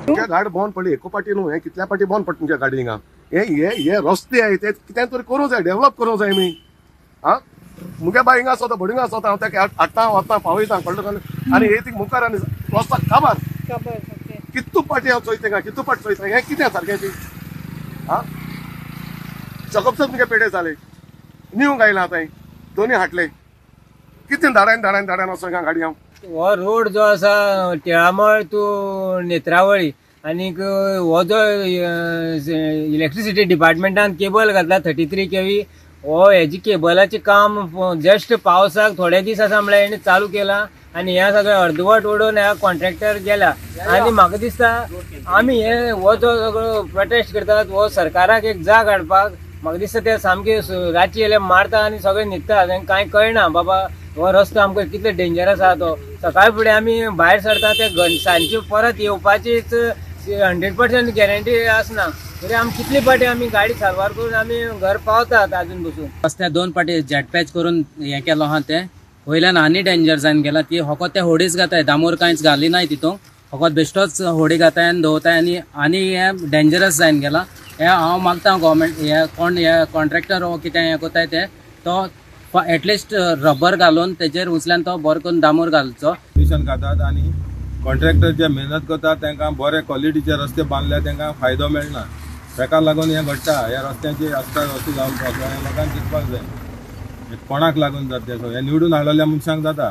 तुमच्या गाडी बंद पडली एको पाटी न्हू, हे कितल्या पाटी बंद पडटा तुमच्या गाडी हिंगा? हे रस्ते आहे ते कितें तरी करूंक जाय, डेव्हलप करूंक जाय मी. हा मुगे बाय हिंगा स्वता भडिंगा स्वता हांव ताका हाडटा वता पावयता कळटा. आनी हे ती मुखार आनी रस्ता काबार कितू पाटी हांव चोयता हिंगा, कितू पाटी चोयता हें कितें सारकें ती? हा सकपसक मुगे पेडे जाले, न्यू गायला आतां दोन्ही हाटले, कितें धाडायन वचो हिंगा गाडी हांव. हो रोड जो आसा टिळामळ टू नेत्रावळी आनीक हो जो इलेक्ट्रिसिटी डिपार्टमेंटान केबल घातला 33 kV, हो हेजी केबलाचे काम जस्ट पावसाक थोडे दीस आसा म्हळ्यार हेणी चालू केला आनी हे सगळें अर्धवट उडोवन ह्या कॉन्ट्रॅक्टर गेला. आनी म्हाका दिसता आमी हे हो जो सगळो प्रोटेस्ट करतात हो सरकाराक एक जाग हाडपाक म्हाका दिसता ते सामके रातची येयले मारता आनी सगळे न्हिदता. तांकां कांय कळना बाबा हो रस्तो आमकां कितले डेंजरस आहा तो. सकाळी फुडें आमी भायर सरता ते सांजचे परत येवपाचीच 100% गॅरंटी आसना. तरी आमी कितली पाटी आमी गाडी सारवार करून आमी घर पावतात अजून बसून. रस्त्या 2 पाटी जेट पॅच करून हे केलो आहा ते वयल्यान आनी डेंजर जावन गेला. ती फकत ते होडीच घाताय, दामोर कांयच घाली नाय तितून, फकत बेश्टोच होडी घाताय आनी दवरताय आनी हे डेंजरस जावन गेला. हे हांव मागता गव्हर्मेंट हे कोण हे कॉन्ट्रॅक्टर हो कितें हे कोताय ते तो एटलिस्ट रबर घालून तेजेर उचल्यान तो बरो करून दामोर घालचो. मिशन घातात आनी कॉन्ट्रॅक्टर जे मेहनत करतात तांकां बरे क्वॉलिटीचे रस्ते बांदल्या तांकां फायदो मेळना. ताका लागून हे घडटा. ह्या रस्त्याची आस्कार वस्तू जावन लोकांक चिंतपाक जाय कोणाक लागून जाता ते. हे निवडून हाडलेल्या मनशांक जाता.